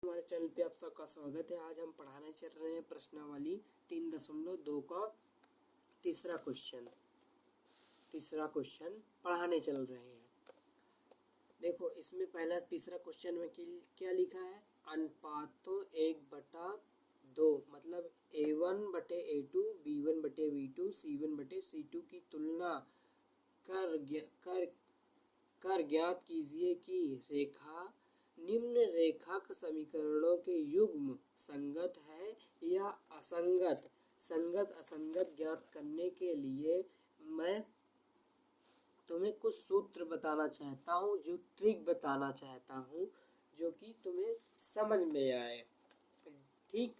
हमारे चैनल पे आप सबका स्वागत है। आज हम पढ़ाने चल रहे हैं प्रश्नावली 3.2 का तीसरा क्वेश्चन पढ़ाने चल रहे हैं। देखो इसमें पहला तीसरा क्वेश्चन में क्या लिखा है, अनुपातों 1/2 मतलब A1/A2 B1/B2 C1/C2 की तुलना कर ज्ञात कीजिए कि रेखा निम्न रेखक समीकरणों के युग्म संगत है या असंगत। संगत असंगत ज्ञात करने के लिए मैं तुम्हें कुछ सूत्र बताना चाहता हूँ, जो ट्रिक बताना चाहता हूँ, जो कि तुम्हें समझ में आए। ठीक,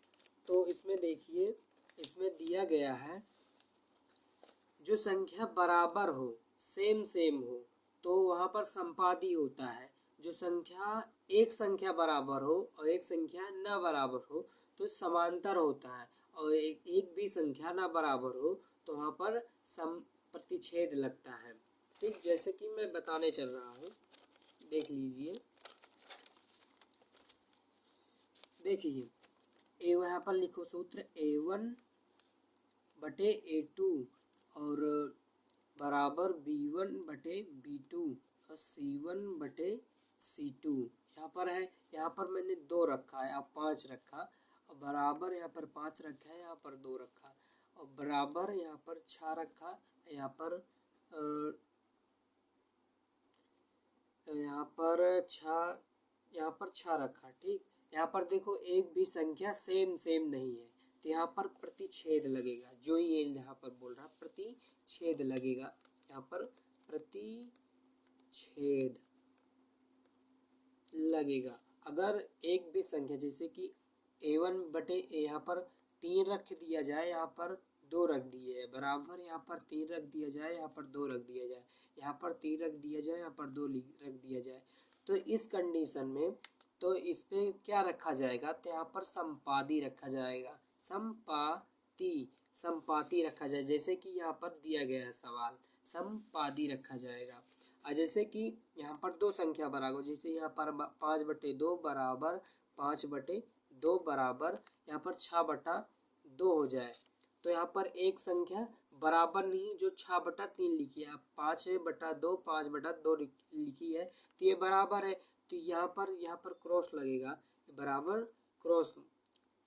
तो इसमें देखिए, इसमें दिया गया है जो संख्या बराबर हो, सेम हो, तो वहाँ पर संपादी होता है। जो एक संख्या बराबर हो और एक संख्या न बराबर हो तो समांतर होता है, और एक भी संख्या न बराबर हो तो वहाँ पर प्रतिच्छेद लगता है। ठीक, जैसे कि मैं बताने चल रहा हूँ, देख लीजिए। देखिए यहाँ पर लिखो सूत्र A1/A2 और बराबर B1/B2 और C1/C2 यहाँ पर है। यहाँ पर मैंने 2 रखा है, अब 5 रखा, और बराबर यहाँ पर 5 रखा है, यहाँ पर 2 रखा, और बराबर यहाँ पर 6 रखा, यहाँ पर 6 रखा। ठीक, यहाँ पर देखो एक भी संख्या सेम नहीं है, तो यहाँ पर प्रतिच्छेद लगेगा। जो ये यहाँ पर बोल रहा प्रतिच्छेद लगेगा, यहाँ पर प्रतिच्छेद लगेगा। अगर एक भी संख्या जैसे कि A1/A यहाँ पर 3 रख दिया जाए, यहाँ पर 2 रख दिए, बराबर यहाँ पर 3 रख दिया जाए, यहाँ पर 2 रख दिया जाए, यहाँ पर 3 रख दिया जाए, यहाँ पर 2 रख दिया जाए, तो इस कंडीशन में तो इस पे क्या रखा जाएगा, तो यहाँ पर संपादी रखा जाएगा। संपाती रखा जाए, जैसे कि यहाँ पर दिया गया है सवाल, संपादी रखा जाएगा। और जैसे कि यहाँ पर 2 संख्या बराबर, जैसे यहाँ पर 5/2 बराबर 5/2 बराबर यहाँ पर 6/2 हो जाए, तो यहाँ पर एक संख्या बराबर नहीं जो 6/3 लिखी है, 5/2 5/2 लिखी है, तो ये बराबर है, तो यहाँ पर क्रॉस लगेगा, बराबर क्रॉस,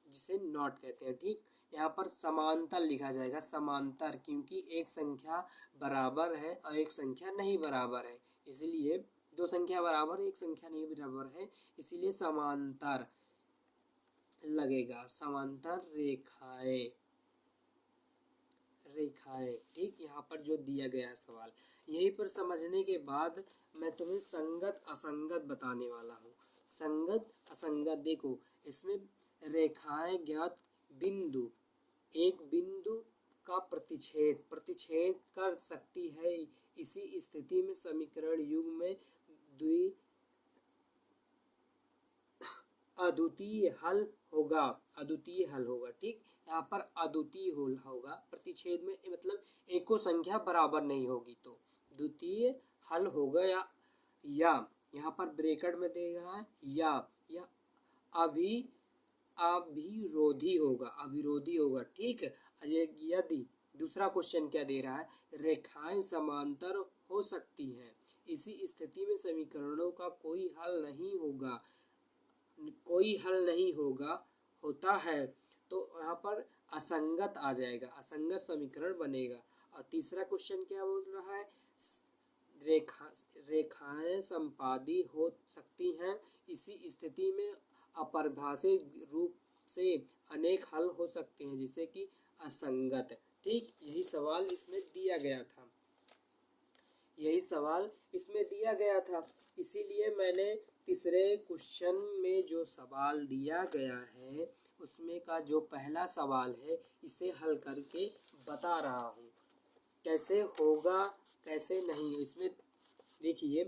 जिसे नॉट कहते हैं। ठीक, यहाँ पर समांतर लिखा जाएगा, समांतर, क्योंकि एक संख्या बराबर है और एक संख्या नहीं बराबर है, इसलिए 2 संख्या बराबर एक संख्या नहीं बराबर है, इसीलिए समांतर लगेगा, समांतर रेखाएं। ठीक, यहाँ पर जो दिया गया है सवाल, यहीं पर समझने के बाद मैं तुम्हें संगत असंगत बताने वाला हूँ। संगत असंगत देखो, इसमें रेखाएं ज्ञात, बिंदु, एक बिंदु का प्रतिच्छेद कर सकती है, इसी स्थिति में समीकरण युग्म में अद्वितीय हल होगा। ठीक, यहाँ पर अद्वितीय होगा, प्रतिच्छेद में मतलब एको संख्या बराबर नहीं होगी तो द्वितीय हल होगा, या यहाँ पर ब्रैकेट में दे रहा है या अविरोधी होगा। ठीक, यदि दूसरा क्वेश्चन क्या दे रहा है, रेखाएं समांतर हो सकती हैं, इसी स्थिति में समीकरणों का कोई हल नहीं होता है, तो यहाँ पर असंगत आ जाएगा, असंगत समीकरण बनेगा। और तीसरा क्वेश्चन क्या बोल रहा है, रेखाएं संपादी हो सकती हैं, इसी स्थिति में अपरिभाषित रूप से अनेक हल हो सकते हैं, जैसे कि असंगत। ठीक, यही सवाल इसमें दिया गया था, इसीलिए मैंने तीसरे क्वेश्चन में जो सवाल दिया गया है उसमें का जो पहला सवाल है, इसे हल करके बता रहा हूँ कैसे होगा कैसे नहीं। इसमें देखिए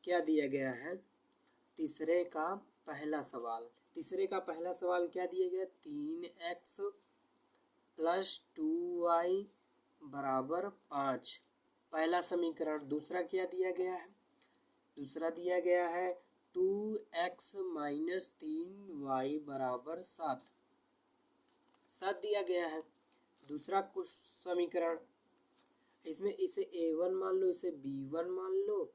क्या दिया गया है, तीसरे का पहला सवाल क्या दिया गया, 3x + 2y = 5 पहला समीकरण। दूसरा क्या दिया गया है, 2 2x माइनस 3y बराबर 7 दिया गया है। दूसरा कुछ समीकरण, इसमें इसे a1 मान लो, इसे b1 मान लो,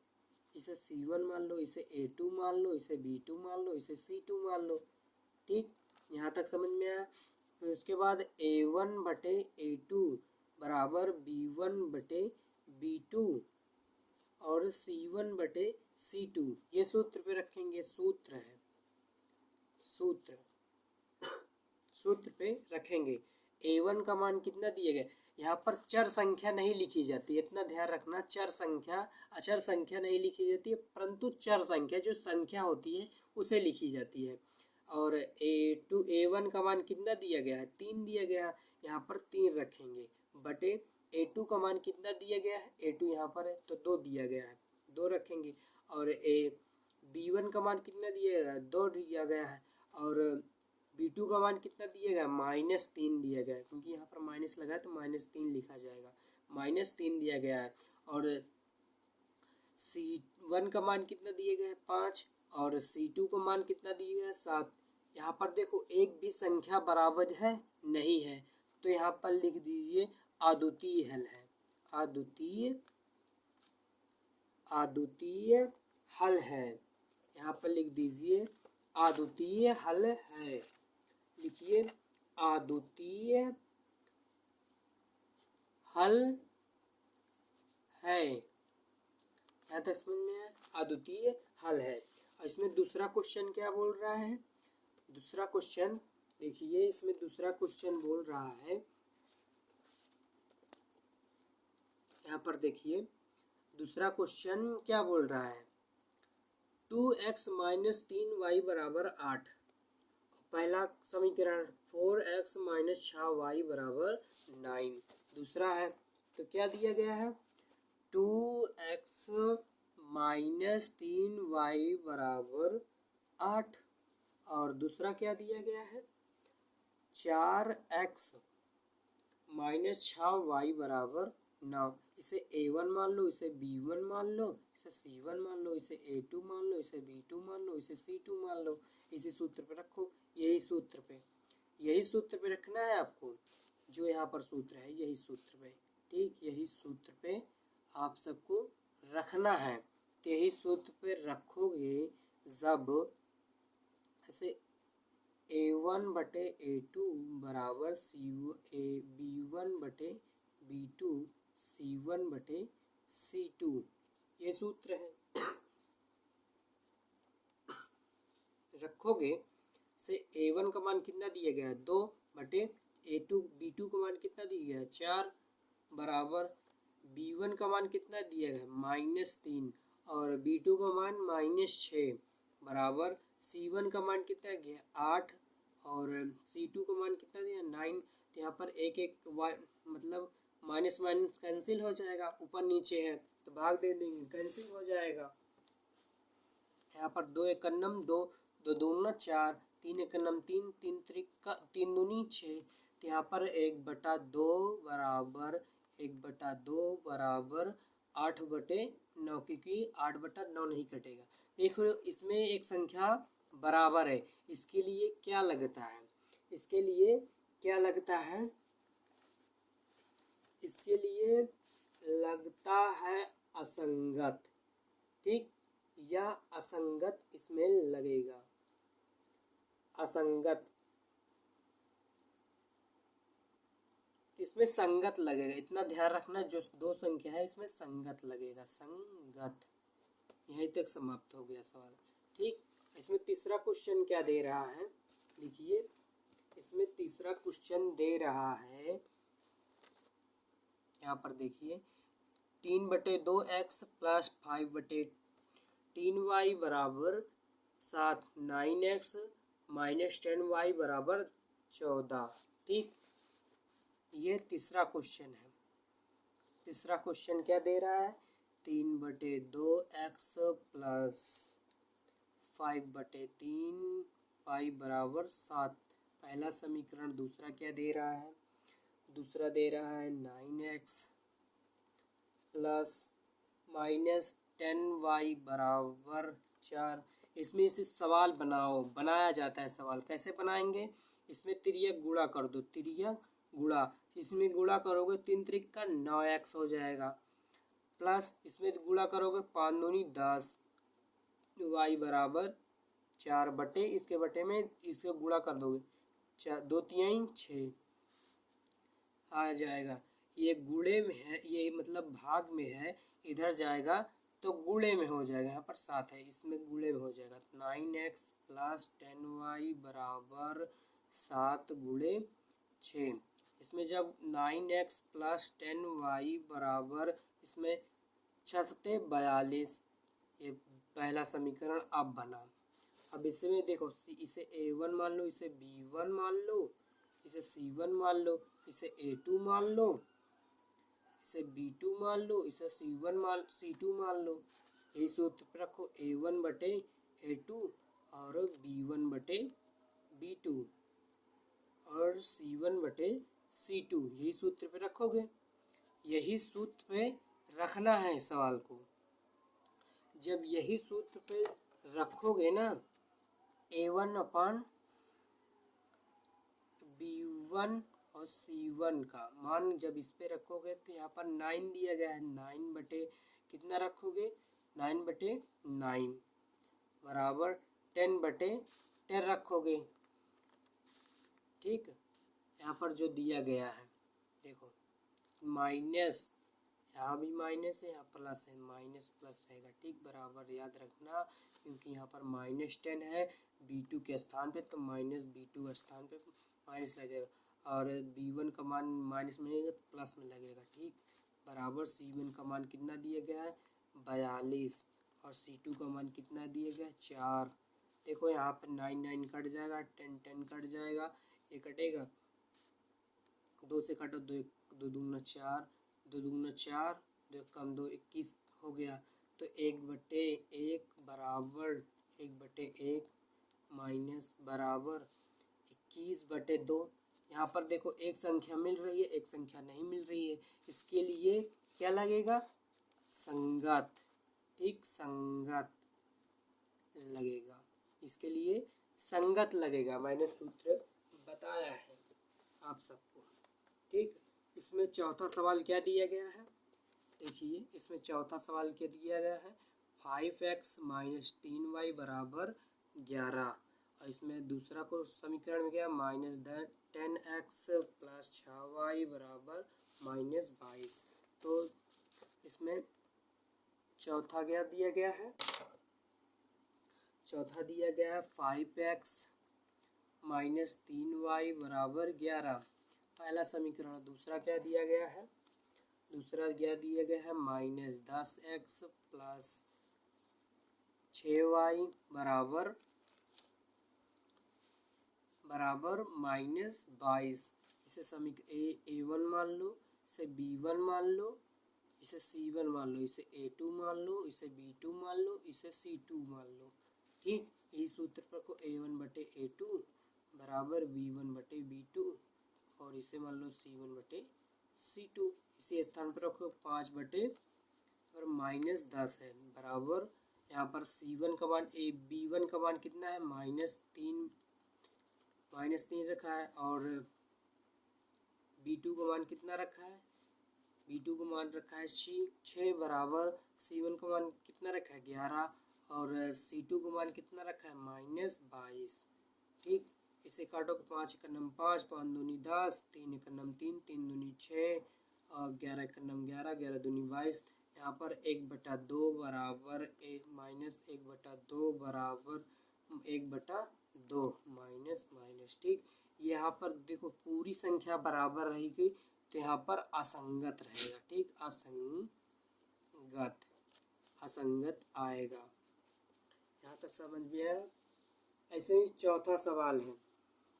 इसे c1 मान लो, इसे a2 मान लो, इसे b2 मान लो, इसे c2 मान लो। ठीक, यहाँ तक समझ में आया। फिर उसके बाद a1 बटे a2 बराबर b1 बटे b2 और c1 बटे c2, ये सूत्र पे रखेंगे। सूत्र पे रखेंगे। a1 का मान कितना दिया गया, यहाँ पर चर संख्या नहीं लिखी जाती, इतना ध्यान रखना। चर संख्या, अचर संख्या नहीं लिखी जाती है, परंतु चर संख्या जो संख्या होती है उसे लिखी जाती है। और a1 का मान कितना दिया गया है, 3 दिया गया है, यहाँ पर 3 रखेंगे। बटे a2 का मान कितना दिया गया है, a2 यहाँ पर है तो 2 दिया गया है, 2 रखेंगे। और b1 का मान कितना दिया गया है, 2 दिया गया है। और b2 का मान कितना दिया गया, -3 दिया गया है, क्योंकि यहाँ पर माइनस लगा है तो -3 लिखा जाएगा, -3 दिया गया है। और c1 का मान कितना दिया गया है, 5, और c2 का मान कितना दिया गया है, 7। यहाँ पर देखो एक भी संख्या बराबर है नहीं है, तो यहाँ पर लिख दीजिए अद्वितीय हल है। अद्वितीय हल है, यहाँ पर लिख दीजिए अद्वितीय हल है। लिखिए अद्वितीय हल है, यहाँ तक समझ में आया, अद्वितीय हल है। और इसमें दूसरा क्वेश्चन क्या बोल रहा है, दूसरा क्वेश्चन देखिए, इसमें दूसरा क्वेश्चन बोल रहा है, यहाँ पर देखिए दूसरा क्वेश्चन क्या बोल रहा है, 2x माइनस 3y बराबर 8। पहला समीकरण 4x माइनस 6y बराबर 9। दूसरा है तो क्या दिया गया है, 2x माइनस 3y बराबर 8। और दूसरा क्या दिया गया है, 4x माइनस 6y बराबर 9। इसे a1 मान लो, इसे b1 मान लो, इसे c1 मान लो, इसे a2 मान लो, इसे b2 मान लो, इसे c2 मान लो। इसी सूत्र पे रखो, यही सूत्र पे रखना है आपको, जो यहाँ पर सूत्र है यही सूत्र पे। ठीक, यही सूत्र पे आप सबको रखना है। तो यही सूत्र पे रखोगे जब ऐसे a1 बटे a2 बराबर b1 बटे b2 c1 बटे c2, ये सूत्र है। रखोगे से a1 का मान कितना दिया गया है, 2 बटे b2 का मान कितना दिया गया है, 4 बराबर b1 का मान कितना दिया गया है, -3, और b2 का मान -6 बराबर c1 का मान कितना गया, 8, और c2 का मान कितना दिया, 9। तो यहाँ पर एक मतलब माइनस माइनस कैंसिल हो जाएगा, ऊपर नीचे है तो भाग दे देंगे, कैंसिल हो जाएगा। यहाँ पर 2 एक नम 2, 2 दूना 4, 3 एक नम 3, 3 दूनी 6। तो यहाँ पर 1/2 बराबर 8/9, क्योंकि 8/9 नहीं कटेगा। देखो इसमें एक संख्या बराबर है, इसके लिए क्या लगता है, इसके लिए लगता है असंगत। ठीक, या असंगत इसमें लगेगा, असंगत इसमें संगत लगेगा, इतना ध्यान रखना। जो 2 संख्या है इसमें संगत लगेगा, संगत। यहीं तक समाप्त हो गया सवाल। ठीक, इसमें तीसरा क्वेश्चन क्या दे रहा है, देखिए इसमें तीसरा क्वेश्चन दे रहा है, यहाँ पर देखिए 3/2x प्लस 5/3y बराबर 7, 9x माइनस 10y बराबर 14। ठीक, ये तीसरा क्वेश्चन है। तीसरा क्वेश्चन क्या दे रहा है, 3/2x प्लस 5/3y बराबर 7, पहला समीकरण। दूसरा क्या दे रहा है, दूसरा दे रहा है 9x प्लस -10y बराबर 4। इसमें से सवाल बनाया जाता है। सवाल कैसे बनाएंगे, इसमें तिर्यक गुणा कर दो, तिर्यक गुणा, इसमें गुणा करोगे 3 त्रिक का 9x हो जाएगा, प्लस इसमें गुणा करोगे 5 दूनी 10, y बराबर 4 बटे इसके बटे में इसको गुणा कर दोगे 4 2 3 6 आ जाएगा। ये गुणे में है, ये मतलब भाग में है, इधर जाएगा तो गुणे में हो जाएगा। यहाँ पर 7 है, इसमें गुणे में हो जाएगा। 9x प्लस 10y बराबर 7 गुणे 6। इसमें जब 9x प्लस 10y बराबर, इसमें 6 सत्ते 42, ये पहला समीकरण अब बना। अब इसमें देखो, इसे a1 मान लो, इसे b1 मान लो, इसे c1 मान लो, इसे a2 मान लो, इसे b2 मान लो, इसे c2 मान लो। यही सूत्र पे रखो, a1 बटे a2 और b1 बटे b2 और c1 बटे c2, यही सूत्र पे रखोगे। यही सूत्र पे रखना है सवाल को। जब यही सूत्र पे रखोगे ना, a1 अपान b1 और c1 का मान जब इस पे रखोगे तो यहाँ पर 9 दिया गया है, 9 बटे कितना रखोगे, 9 बटे 9 बराबर 10 बटे 10 रखोगे। ठीक, यहाँ पर जो दिया गया है देखो, माइनस, यहाँ भी माइनस है, यहाँ प्लस है, माइनस प्लस रहेगा। ठीक, बराबर याद रखना, क्योंकि यहाँ पर -10 है b2 के स्थान पे, तो माइनस b2 स्थान पे माइनस लगेगा, और b1 का मान माइनस में लगेगा तो प्लस में लगेगा। ठीक, बराबर c1 का मान कितना दिया गया है 42, और c2 का मान कितना दिया गया है 4। देखो यहाँ पर 9 9 कट जाएगा, 10 10 कट जाएगा, ये कटेगा, 2 से काटो, 2 2 दूना 4, 2 दूना 4, 2 कम 2 21 हो गया। तो 1/1 बराबर 1/1 माइनस बराबर 21/2। यहाँ पर देखो एक संख्या मिल रही है, एक संख्या नहीं मिल रही है, इसके लिए क्या लगेगा, संगत। ठीक, संगत लगेगा, इसके लिए संगत लगेगा। मैंने सूत्र बताया है आप सबको। ठीक, इसमें चौथा सवाल क्या दिया गया है, देखिए इसमें चौथा सवाल क्या दिया गया है, 5x माइनस 3y बराबर 11, और इसमें दूसरा को समीकरण में क्या, -10x प्लस 6y बराबर -22। तो इसमें चौथा क्या दिया गया है, चौथा दिया गया है 5x माइनस 3y बराबर 11, पहला समीकरण। दूसरा क्या दिया गया है, दूसरा क्या दिया गया है -10x प्लस 6y बराबर -22। इसे समीकरण a1 मान लो, इसे b1 मान लो, इसे c1 मान लो, इसे a2 मान लो, इसे b2 मान लो, इसे c2 मान लो। ठीक, यही सूत्र पर को a1 बटे a2 बराबर b1 बटे b2, और इसे मान लो c1 बटे c2। इसी स्थान पर रखो 5 बटे और -10 है बराबर, यहाँ पर c1 का मान b1 का मान कितना है -3 रखा है, और b2 का मान कितना रखा है, b2 का मान रखा है 6 बराबर, c1 का मान कितना रखा है 11, और c2 का मान कितना रखा है -22। ठीक, इसे काटो, 5 × 9 5, 5 दूनी 10, 3 × 9 3, 3 दूनी 6, और 11 × 9 11, 11 दूनी 22। यहाँ पर 1/2 बराबर -1/2 बराबर 1/2 माइनस माइनस। ठीक, यहाँ पर देखो पूरी संख्या बराबर रहेगी तो यहाँ पर असंगत रहेगा। ठीक, असंगत आएगा। यहाँ तक समझ में आया। ऐसे ही चौथा सवाल है,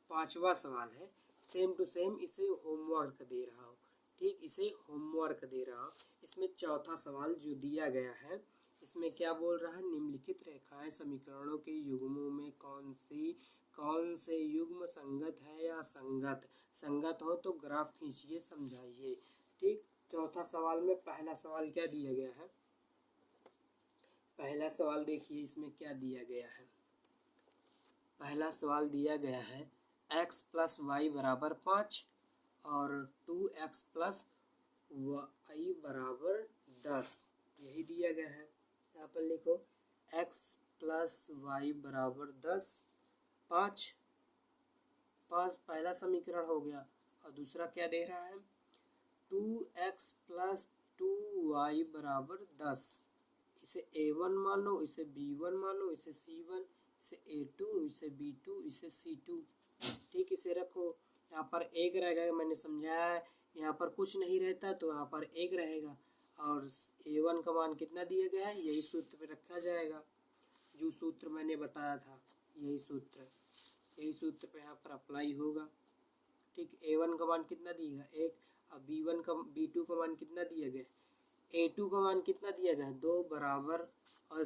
पांचवा सवाल है, सेम टू सेम, इसे होमवर्क दे रहा हूँ। ठीक, इसे होमवर्क दे रहा हूँ। इसमें चौथा सवाल जो दिया गया है, इसमें क्या बोल रहा है, निम्नलिखित रेखाएं समीकरणों के युग्मों में कौन से युग्म संगत है या संगत, संगत हो तो ग्राफ खींचिए समझाइए। ठीक, चौथा सवाल में पहला सवाल क्या दिया गया है, पहला सवाल देखिए इसमें क्या दिया गया है। पहला सवाल दिया गया है x प्लस वाई बराबर 5 और 2x प्लस वाई बराबर 10, यही दिया गया है। यहाँ पर लिखो x प्लस वाई बराबर 10, 5 पहला समीकरण हो गया। और दूसरा क्या दे रहा है 2x प्लस 2y बराबर 10। इसे a1 मान लो, इसे b1 मान लो, इसे c1, इसे a2, इसे b2, इसे c2। ठीक, इसे रखो। यहाँ पर एक रहेगा, मैंने समझाया है। यहाँ पर कुछ नहीं रहता तो यहाँ पर एक रहेगा। और a1 का मान कितना दिया गया है, यही सूत्र पे रखा जाएगा, जो सूत्र मैंने बताया था। यही सूत्र पे यहाँ पर अप्लाई होगा। ठीक, a1 का मान कितना दिएगा 1। अब b2 का मान कितना दिया गया, a2 का मान कितना दिया गया 2 बराबर, और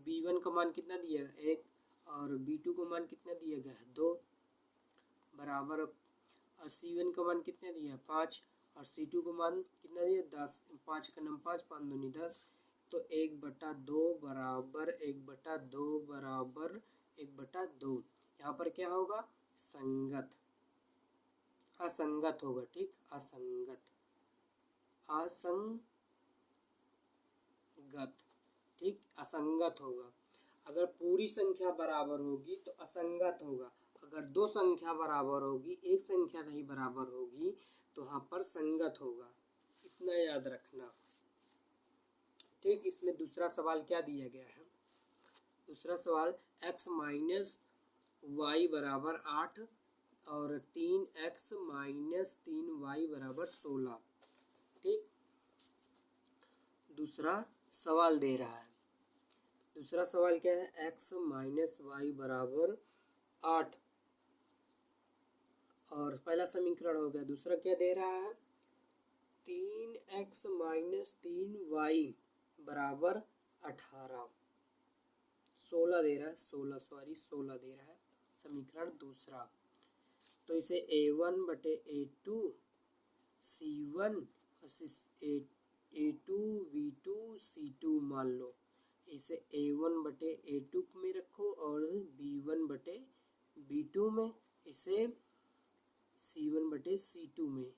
b1 का मान कितना दिया गया 1, और b2 का मान कितना दिया गया 2 बराबर, और c1 का मान कितना दिया 5, और c2 का मान कितना दिया 10। 5 का नम 5, 5 दूनी 10, तो 1/2 बराबर 1/2 बराबर 1/2। यहाँ पर क्या होगा असंगत होगा। ठीक, असंगत होगा। अगर पूरी संख्या बराबर होगी तो असंगत होगा। अगर दो संख्या बराबर होगी, एक संख्या नहीं बराबर होगी, तो वहाँ पर संगत होगा। इतना याद रखना। ठीक, इसमें दूसरा सवाल क्या दिया गया है। दूसरा सवाल x माइनस वाई बराबर 8 और 3x माइनस 3y बराबर 16। ठीक, दूसरा सवाल दे रहा है। दूसरा सवाल क्या है x माइनस वाई बराबर 8, और पहला समीकरण हो गया। दूसरा क्या दे रहा है 3x माइनस 3y बराबर 18, 16 दे रहा है, 16 दे रहा है समीकरण दूसरा। तो इसे a1 बटे a2 c1 a2 b2 c2 मान लो। इसे a1 बटे a2 में रखो और b1 बटे b2 में, इसे c1 बटे c2 में।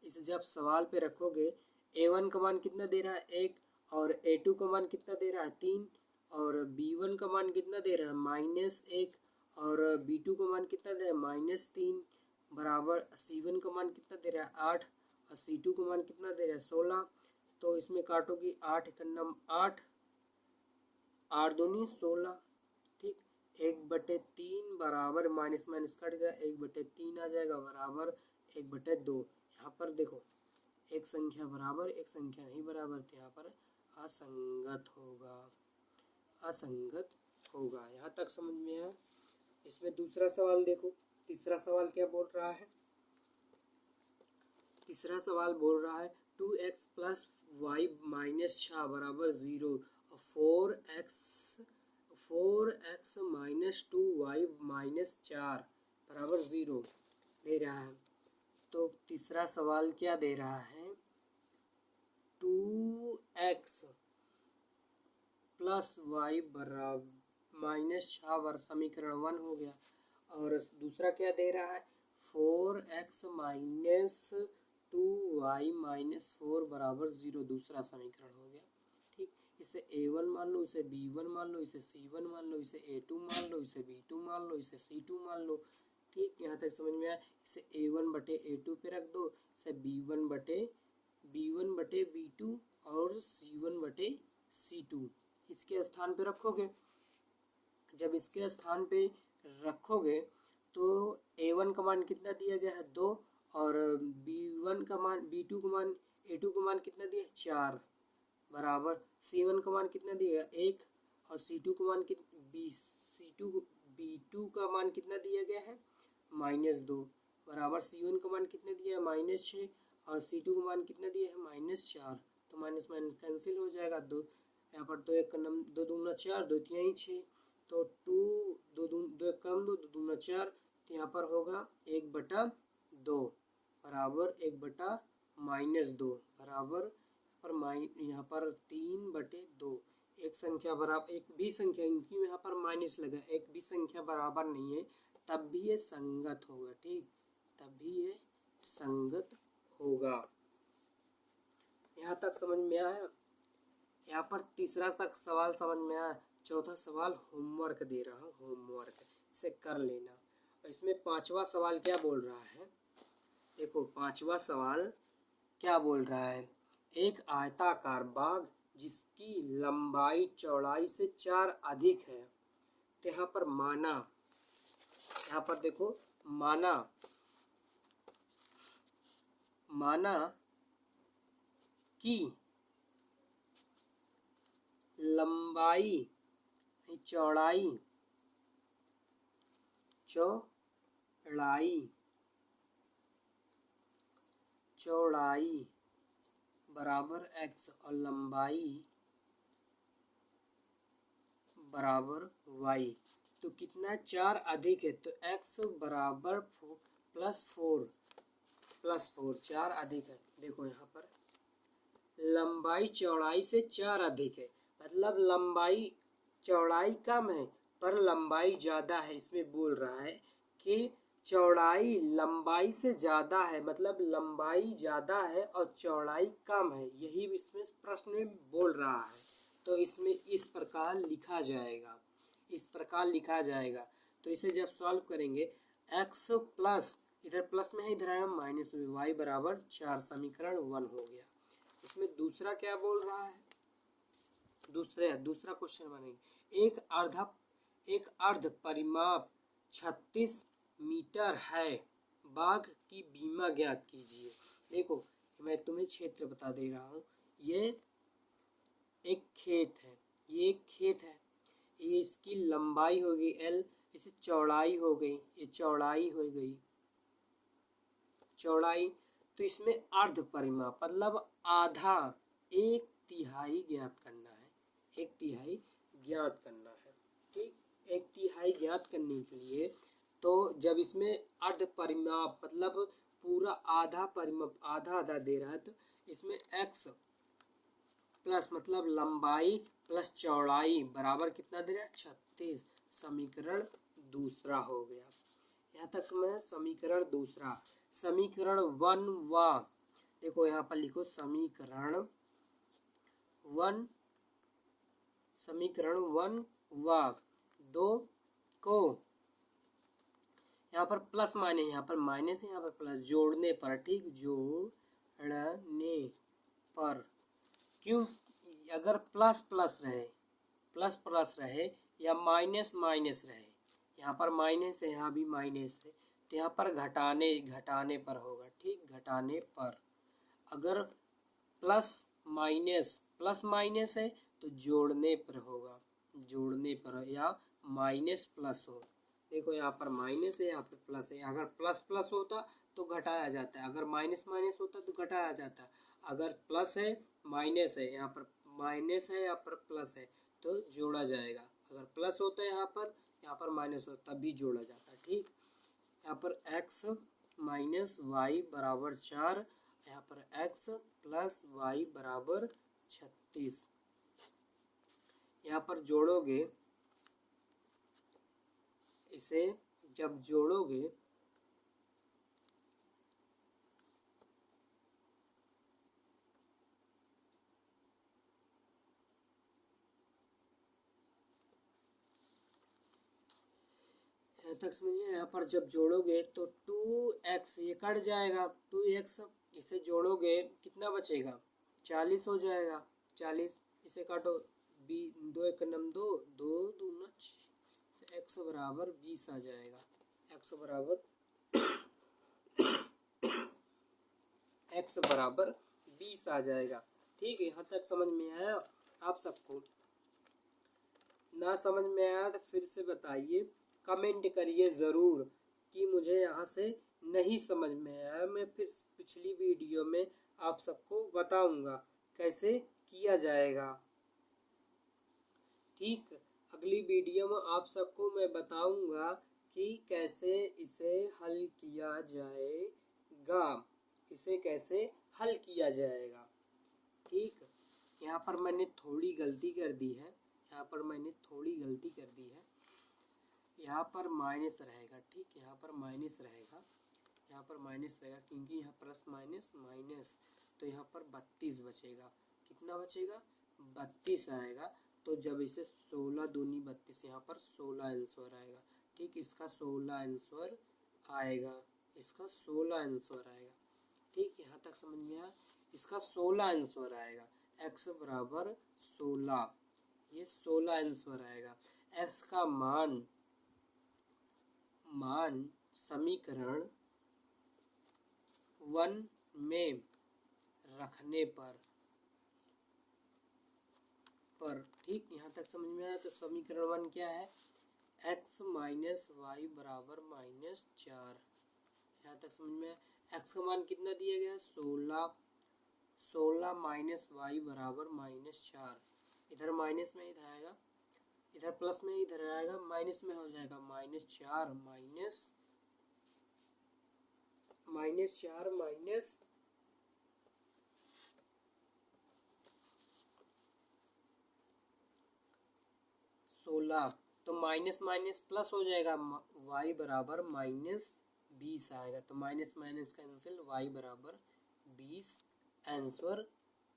इसे जब सवाल पे रखोगे a1 का मान कितना दे रहा है 1, और a2 का मान कितना दे रहा है 3, और b1 का मान कितना दे रहा है -1, और b2 का मान कितना दे रहा है -3 बराबर c1 का मान कितना दे रहा है 8, और c2 का मान कितना दे रहा है 16। तो इसमें काटोगी 8 एकन्नम 8, 8 दूनी 16। ठीक, 1/3 बराबर माइनस माइनस कट गया, 1/3 आ जाएगा बराबर 1/2। यहाँ पर देखो एक संख्या बराबर एक संख्या नहीं बराबर, तो यहाँ पर असंगत होगा। यहाँ तक समझ में आया। इसमें दूसरा सवाल देखो। तीसरा सवाल क्या बोल रहा है। तीसरा सवाल बोल रहा है 2x प्लस वाई माइनस 6 बराबर 0 और 4x माइनस 2y माइनस 4 बराबर 0 दे रहा है। तो तीसरा सवाल क्या दे रहा है 2x प्लस वाई बराबर -6 समीकरण 1 हो गया। और दूसरा क्या दे रहा है 4x माइनस 2y माइनस 4 बराबर 0, दूसरा समीकरण हो गया। ठीक, इसे a1 मान लो, इसे b1 मान लो, इसे c1 मान लो, इसे a2 मान लो, इसे b2 मान लो, इसे c2 मान लो। ठीक, यहाँ तक समझ में आया। इसे a1 बटे a2 पे रख दो, इसे b1 बटे b2 और c1 बटे c2 इसके स्थान पे रखोगे। जब इसके स्थान पे रखोगे तो a1 का मान कितना दिया गया है 2, और b2 का मान a2 का मान कितना दिया 4 बराबर c1 का मान कितना दिया 1, और b2 का मान कितना दिया गया है -2 बराबर c1 का मान कितना दिया है -6, और c2 का मान कितना दिया है -4। तो माइनस माइनस कैंसिल हो जाएगा। 2 यहाँ पर 2 1 2 दूना 4, 2 3 6, तो 2 1 2 दूना 4, तो यहाँ पर होगा 1/2 बराबर 1/-2 बराबर यहाँ पर 3/2 एक संख्या बराबर एक भी संख्या, क्योंकि यहाँ पर माइनस लगा, एक भी संख्या बराबर नहीं है तब भी ये संगत होगा। ठीक, तब भी ये संगत होगा। यहाँ तक समझ में आया? यहाँ पर तीसरा तक सवाल समझ में आया। चौथा सवाल होमवर्क दे रहा हूँ, होमवर्क इसे कर लेना। और इसमें पांचवा सवाल क्या बोल रहा है, देखो पांचवा सवाल क्या बोल रहा है। एक आयताकार बाग जिसकी लंबाई चौड़ाई से 4 अधिक है, तो यहाँ पर माना, यहाँ पर देखो माना कि लंबाई चौड़ाई बराबर x और लंबाई बराबर y, तो कितना 4 अधिक है, तो x बराबर +4 4 अधिक है। देखो यहाँ पर लंबाई चौड़ाई से 4 अधिक है, मतलब लंबाई चौड़ाई कम है पर लंबाई ज़्यादा है। इसमें बोल रहा है कि चौड़ाई लंबाई से ज़्यादा है, मतलब लंबाई ज़्यादा है और चौड़ाई कम है, यही इसमें प्रश्न में बोल रहा है। तो इसमें इस प्रकार लिखा जाएगा, इस प्रकार लिखा जाएगा। तो इसे जब सॉल्व करेंगे x प्लस, इधर प्लस में है इधर आया माइनस में, y बराबर 4, समीकरण 1 हो गया। इसमें दूसरा क्या बोल रहा है, दूसरा क्वेश्चन बनेगा। एक अर्ध परिमाप 36 मीटर है, बाघ की बीमा ज्ञात कीजिए। देखो मैं तुम्हें क्षेत्र बता दे रहा हूँ, ये एक खेत है, ये एक खेत है, ये इसकी लंबाई हो गई L, इसे चौड़ाई हो गई, ये चौड़ाई हो गई चौड़ाई। तो इसमें अर्ध परिमाप मतलब आधा, 1/3 ज्ञात करना है, 1/3 ज्ञात करना है। ठीक, 1/3 ज्ञात करने के लिए तो जब इसमें अर्ध परिमाप मतलब पूरा आधा परिमाप, आधा आधा दे रहा है, तो इसमें x प्लस मतलब लंबाई प्लस चौड़ाई बराबर कितना दे रहा है, 36, समीकरण दूसरा हो गया। यहाँ तक समझ। समीकरण दूसरा, समीकरण 1 व, देखो यहाँ पर लिखो समीकरण 1 व 2 को, यहाँ पर प्लस माइनस, यहाँ पर माइनस है यहाँ पर प्लस, जोड़ने पर, ठीक, जोड़ने पर, क्यों, अगर प्लस प्लस रहे या माइनस माइनस रहे, यहाँ पर माइनस है यहाँ भी माइनस है, तो यहाँ पर घटाने पर होगा। ठीक, घटाने पर, अगर प्लस माइनस है तो जोड़ने पर होगा, जोड़ने पर, या माइनस प्लस हो। देखो यहाँ पर माइनस है यहाँ पर प्लस है, अगर प्लस प्लस होता तो घटाया जाता है, अगर माइनस माइनस होता तो घटाया जाता है। अगर प्लस है माइनस है, यहाँ पर माइनस है यहाँ पर प्लस है तो जोड़ा जाएगा, अगर प्लस होता है यहाँ पर माइनस होता तब भी जोड़ा जाता है। ठीक, यहाँ पर x माइनस वाई बराबर 4, यहाँ पर x प्लस वाई बराबर 36। यहाँ पर जोड़ोगे, इसे जब जोड़ोगे यहाँ तक समझिए, यहाँ पर जब जोड़ोगे तो 2x ये कट जाएगा, 2x, इसे जोड़ोगे कितना बचेगा, 40 हो जाएगा, 40, इसे काटो, 2 1 2, 2 2 x बराबर 20 आ जाएगा, x बराबर 20 आ जाएगा। ठीक है, यहाँ तक समझ में आया आप सबको? ना समझ में आया तो फिर से बताइए, कमेंट करिए ज़रूर कि मुझे यहाँ से नहीं समझ में आया। मैं फिर पिछली वीडियो में आप सबको बताऊंगा कैसे किया जाएगा। ठीक, अगली वीडियो में आप सबको मैं बताऊंगा कि कैसे इसे हल किया जाएगा, इसे कैसे हल किया जाएगा। ठीक, यहाँ पर मैंने थोड़ी गलती कर दी है, यहाँ पर मैंने थोड़ी गलती कर दी है। यहाँ पर माइनस रहेगा, ठीक, यहाँ पर माइनस रहेगा, यहाँ पर माइनस रहेगा क्योंकि यहाँ प्लस माइनस माइनस, तो यहाँ पर 32 बचेगा। कितना बचेगा? 32 आएगा। तो जब इसे 16 दूनी 32, यहाँ पर 16 आंसर आएगा। ठीक, इसका 16 आंसर आएगा, इसका 16 आंसर आएगा। ठीक, यहाँ तक समझ में आया? इसका 16 आंसर आएगा। x बराबर 16, ये 16 आंसर आएगा। x का मान समीकरण 1 में रखने पर ठीक, यहाँ तक समझ में आया? तो समीकरण 1 क्या है? x माइनस वाई बराबर -4। यहाँ तक समझ में आया? x का मान कितना दिया गया? 16 माइनस वाई बराबर -4। इधर माइनस में इधर आएगा, इधर प्लस में इधर आएगा, माइनस में हो जाएगा -4 माइनस 16, तो माइनस माइनस प्लस हो जाएगा, y बराबर -20 आएगा। तो माइनस माइनस कैंसिल, y बराबर 20 आंसर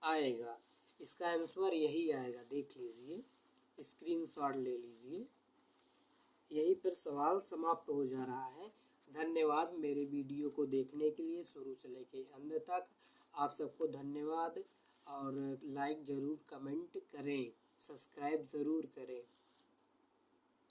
आएगा। इसका आंसर यही आएगा, देख लीजिए, स्क्रीनशॉट ले लीजिए। यही पर सवाल समाप्त हो जा रहा है। धन्यवाद मेरे वीडियो को देखने के लिए, शुरू से लेके अंत तक। आप सबको धन्यवाद, और लाइक ज़रूर, कमेंट करें, सब्सक्राइब ज़रूर करें।